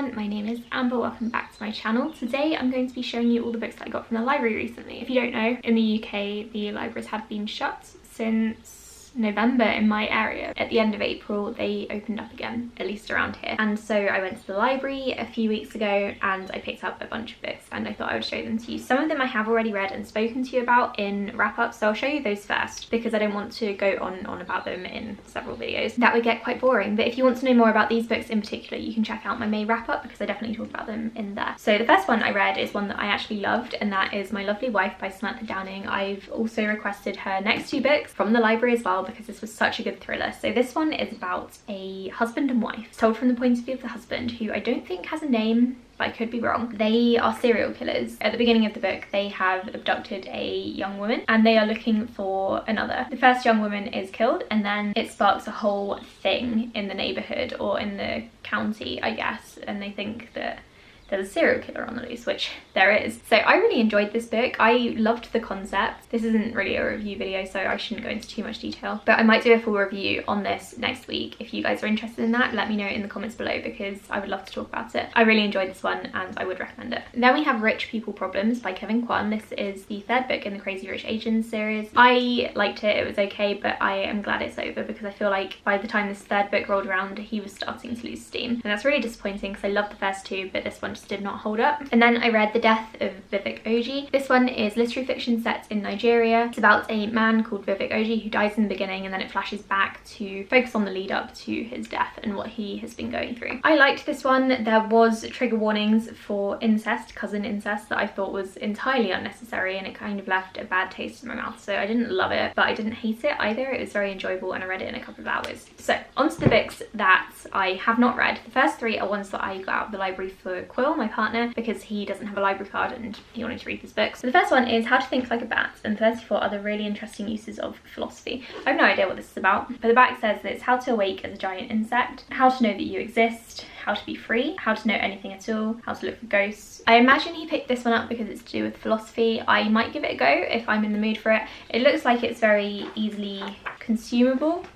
everyone, my name is Amber, welcome back to my channel. Today I'm going to be showing you all the books that I got from the library recently. If you don't know, in the UK the libraries have been shut since November in my area. At the end of April they opened up again, at least around here. And so I went to the library a few weeks ago and I picked up a bunch of books and I thought I would show them to you. Some of them I have already read and spoken to you about in wrap-up, so I'll show you those first because I don't want to go on and on about them in several videos. That would get quite boring, but if you want to know more about these books in particular, you can check out my May wrap-up because I definitely talk about them in there. So the first one I read is one that I actually loved, and that is My Lovely Wife by Samantha Downing. I've also requested her next two books from the library as well because this was such a good thriller. So this one is about a husband and wife. It's told from the point of view of the husband, who I don't think has a name, but I could be wrong. They are serial killers. At the beginning of the book, they have abducted a young woman and they are looking for another. The first young woman is killed and then it sparks a whole thing in the neighborhood or in the county, I guess, and they think that there's a serial killer on the loose, which there is. So I really enjoyed this book. I loved the concept. This isn't really a review video, so I shouldn't go into too much detail, but I might do a full review on this next week. If you guys are interested in that, let me know in the comments below because I would love to talk about it. I really enjoyed this one and I would recommend it. Then we have Rich People Problems by Kevin Kwan. This is the third book in the Crazy Rich Asians series. I liked it, it was okay, but I am glad it's over because I feel like by the time this third book rolled around, he was starting to lose steam. And that's really disappointing because I loved the first two, but this one just did not hold up. And then I read The Death of Vivek Oji. This one is literary fiction set in Nigeria. It's about a man called Vivek Oji who dies in the beginning and then it flashes back to focus on the lead up to his death and what he has been going through. I liked this one. There was trigger warnings for incest, cousin incest, that I thought was entirely unnecessary and it kind of left a bad taste in my mouth. So I didn't love it, but I didn't hate it either. It was very enjoyable and I read it in a couple of hours. So onto the books that I have not read. The first three are ones that I got out of the library for Quill, my partner, because he doesn't have a library card and he wanted to read this book. So the first one is How to Think Like a Bat and 34 Other Really Interesting Uses of Philosophy. I have no idea what this is about, but the back says that it's how to awake as a giant insect, how to know that you exist, how to be free, how to know anything at all, how to look for ghosts. I imagine he picked this one up because it's to do with philosophy. I might give it a go if I'm in the mood for it. It looks like it's very easily consumable.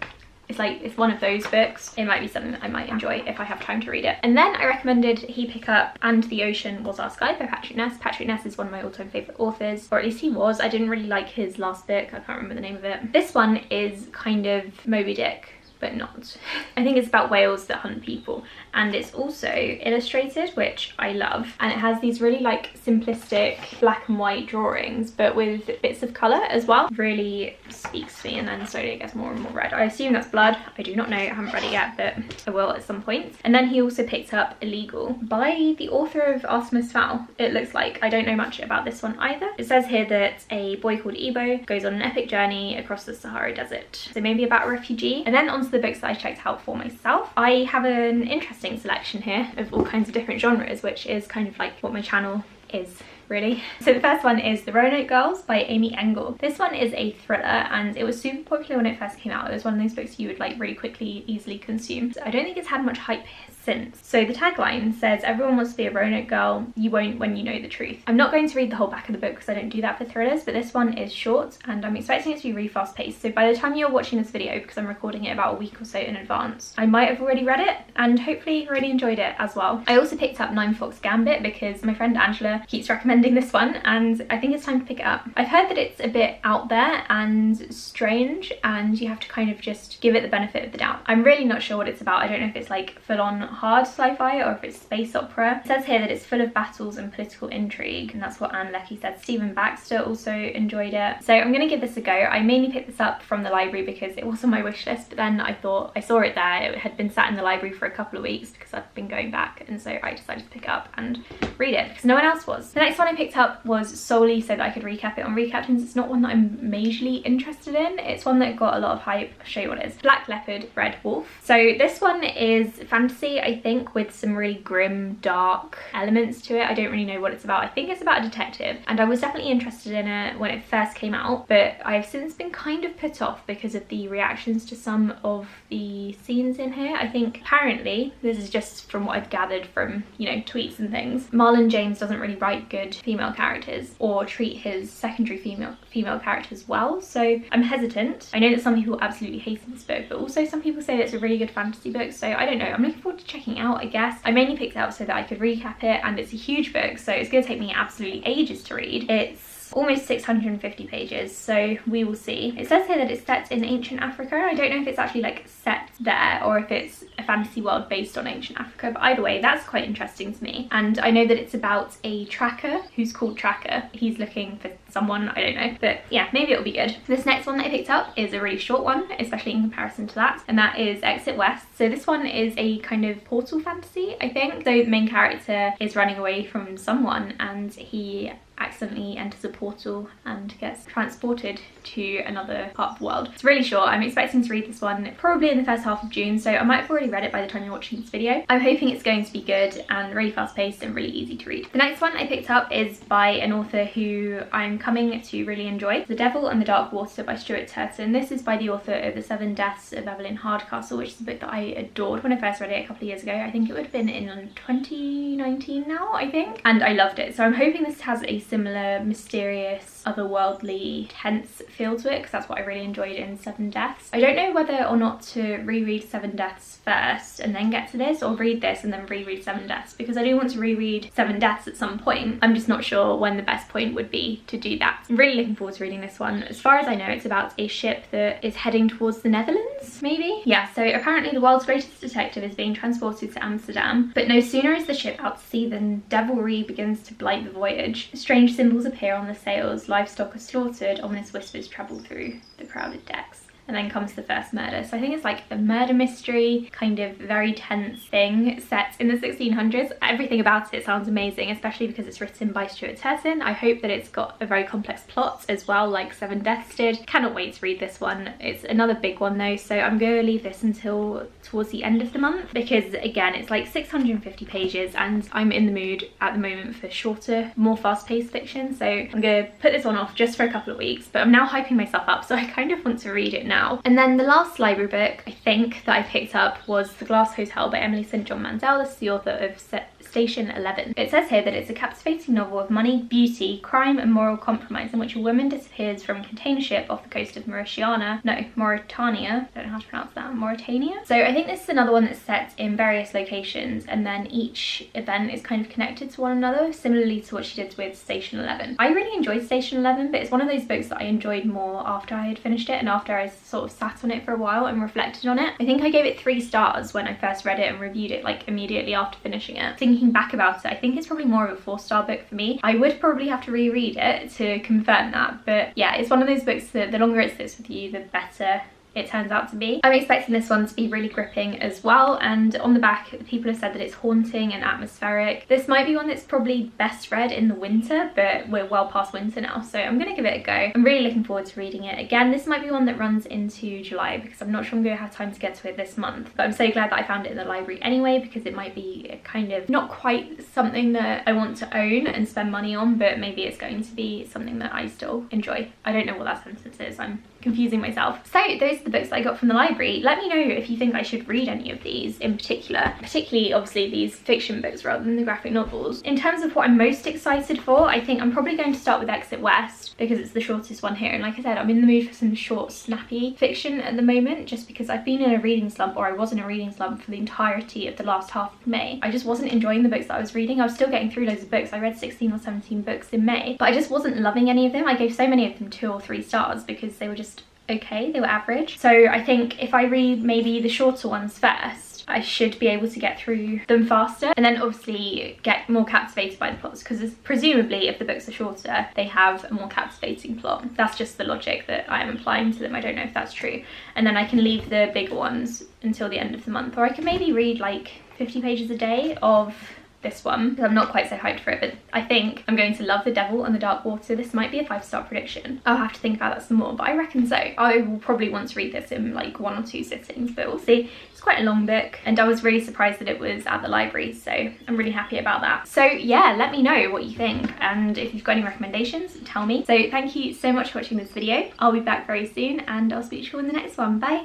It's one of those books. It might be something that I might enjoy if I have time to read it. And then I recommended he pick up And the Ocean Was Our Sky by Patrick Ness. Patrick Ness is one of my all-time favourite authors, or at least he was. I didn't really like his last book. I can't remember the name of it. This one is kind of Moby Dick, but not. I think it's about whales that hunt people, and it's also illustrated, which I love, and it has these really like simplistic black and white drawings but with bits of colour as well. Really speaks to me, and then slowly it gets more and more red. I assume that's blood. I do not know, I haven't read it yet, but I will at some point. And then he also picked up Illegal by the author of Artemis Fowl, it looks like. I don't know much about this one either. It says here that a boy called Ibo goes on an epic journey across the Sahara Desert, so maybe about a refugee. And then onto the books that I checked out for myself. I have an interesting selection here of all kinds of different genres, which is kind of like what my channel is really. So the first one is The Roanoke Girls by Amy Engel. This one is a thriller and it was super popular when it first came out. It was one of those books you would like really quickly, easily consume. So I don't think it's had much hype since. So the tagline says, everyone wants to be a Roanoke girl, you won't when you know the truth. I'm not going to read the whole back of the book because I don't do that for thrillers, but this one is short and I'm expecting it to be really fast paced. So by the time you're watching this video, because I'm recording it about a week or so in advance, I might have already read it and hopefully really enjoyed it as well. I also picked up Nine Fox Gambit because my friend Angela keeps recommending this one and I think it's time to pick it up. I've heard that it's a bit out there and strange and you have to kind of just give it the benefit of the doubt. I'm really not sure what it's about. I don't know if it's like full-on hard sci-fi or if it's space opera. It says here that it's full of battles and political intrigue, and that's what Anne Leckie said. Stephen Baxter also enjoyed it. So I'm gonna give this a go. I mainly picked this up from the library because it was on my wish list, but then I thought I saw it there. It had been sat in the library for a couple of weeks because I've been going back, and so I decided to pick it up and read it because no one else was. The next one I picked up was solely so that I could recap it on Recaptions. It's not one that I'm majorly interested in. It's one that got a lot of hype. I'll show you what it is. Black Leopard, Red Wolf. So this one is fantasy, I think, with some really grim, dark elements to it. I don't really know what it's about. I think it's about a detective, and I was definitely interested in it when it first came out, but I've since been kind of put off because of the reactions to some of the scenes in here. I think apparently, this is just from what I've gathered from, you know, tweets and things, Marlon James doesn't really write good female characters or treat his secondary female characters well. So I'm hesitant. I know that some people absolutely hate this book, but also some people say that it's a really good fantasy book, so I don't know. I'm looking forward to checking it out, I guess. I mainly picked it up so that I could recap it, and it's a huge book, so it's going to take me absolutely ages to read. It's almost 650 pages, so we will see. It says here that it's set in ancient Africa. I don't know if it's actually like set there or if it's a fantasy world based on ancient Africa, but either way, that's quite interesting to me. And I know that it's about a tracker who's called Tracker. He's looking for someone, I don't know, but yeah, maybe it'll be good. This next one that I picked up is a really short one, especially in comparison to that, and that is Exit West. So this one is a kind of portal fantasy, I think. So the main character is running away from someone, and he accidentally enters a portal and gets transported to another part of the world. It's really short. I'm expecting to read this one probably in the first half of June, so I might have already read it by the time you're watching this video. I'm hoping it's going to be good and really fast paced and really easy to read. The next one I picked up is by an author who I'm coming to really enjoy. The Devil and the Dark Water by Stuart Turton. This is by the author of The Seven Deaths of Evelyn Hardcastle, which is a book that I adored when I first read it a couple of years ago. I think it would have been in 2019 now, I think, and I loved it. So I'm hoping this has a similar mysterious, otherworldly, tense feel to it, because that's what I really enjoyed in Seven Deaths. I don't know whether or not to reread Seven Deaths first and then get to this, or read this and then reread Seven Deaths, because I do want to reread Seven Deaths at some point. I'm just not sure when the best point would be to do that. I'm really looking forward to reading this one. As far as I know, it's about a ship that is heading towards the Netherlands, maybe? Yeah, so apparently the world's greatest detective is being transported to Amsterdam, but no sooner is the ship out to sea than devilry begins to blight the voyage. Strange symbols appear on the sails, livestock are slaughtered, ominous whispers travel through the crowded decks. And then comes the first murder. So I think it's like a murder mystery, kind of very tense thing set in the 1600s. Everything about it sounds amazing, especially because it's written by Stuart Turton. I hope that it's got a very complex plot as well, like Seven Deaths did. Cannot wait to read this one. It's another big one though, so I'm going to leave this until towards the end of the month, because again, it's like 650 pages and I'm in the mood at the moment for shorter, more fast-paced fiction. So I'm going to put this one off just for a couple of weeks, but I'm now hyping myself up, so I kind of want to read it now. And then the last library book I think that I picked up was The Glass Hotel by Emily St. John Mandel. This is the author of Station 11. It says here that it's a captivating novel of money, beauty, crime and moral compromise in which a woman disappears from a container ship off the coast of Mauritania. I don't know how to pronounce that. Mauritania? So I think this is another one that's set in various locations, and then each event is kind of connected to one another, similarly to what she did with Station 11. I really enjoyed Station 11, but it's one of those books that I enjoyed more after I had finished it and after I sort of sat on it for a while and reflected on it. I think I gave it 3 stars when I first read it and reviewed it like immediately after finishing it. Thinking back about it, I think it's probably more of a 4-star book for me. I would probably have to reread it to confirm that, but yeah, it's one of those books that the longer it sits with you, the better it turns out to be. I'm expecting this one to be really gripping as well, and on the back people have said that it's haunting and atmospheric. This might be one that's probably best read in the winter, but we're well past winter now, so I'm gonna give it a go. I'm really looking forward to reading it. Again, this might be one that runs into July, because I'm not sure I'm gonna have time to get to it this month, but I'm so glad that I found it in the library anyway, because it might be kind of not quite something that I want to own and spend money on, but maybe it's going to be something that I still enjoy. I don't know what that sentence is, I'm confusing myself. So those are the books that I got from the library. Let me know if you think I should read any of these in particular, particularly obviously these fiction books rather than the graphic novels. In terms of what I'm most excited for, I think I'm probably going to start with Exit West, because it's the shortest one here, and like I said, I'm in the mood for some short, snappy fiction at the moment, just because I've been in a reading slump, or I was in a reading slump for the entirety of the last half of May. I just wasn't enjoying the books that I was reading. I was still getting through loads of books. I read 16 or 17 books in May, but I just wasn't loving any of them. I gave so many of them 2 or 3 stars because they were just okay, they were average. So I think if I read maybe the shorter ones first, I should be able to get through them faster, and then obviously get more captivated by the plots, because presumably if the books are shorter, they have a more captivating plot. That's just the logic that I am applying to them. I don't know if that's true. And then I can leave the bigger ones until the end of the month, or I can maybe read like 50 pages a day of this one, because I'm not quite so hyped for it, but I think I'm going to love The Devil and the Dark Water. This might be a 5-star prediction. I'll have to think about that some more, but I reckon so. I will probably want to read this in like 1 or 2 sittings, but we'll see. It's quite a long book, and I was really surprised that it was at the library, so I'm really happy about that. So yeah, let me know what you think, and if you've got any recommendations, tell me. So thank you so much for watching this video. I'll be back very soon, and I'll speak to you in the next one. Bye!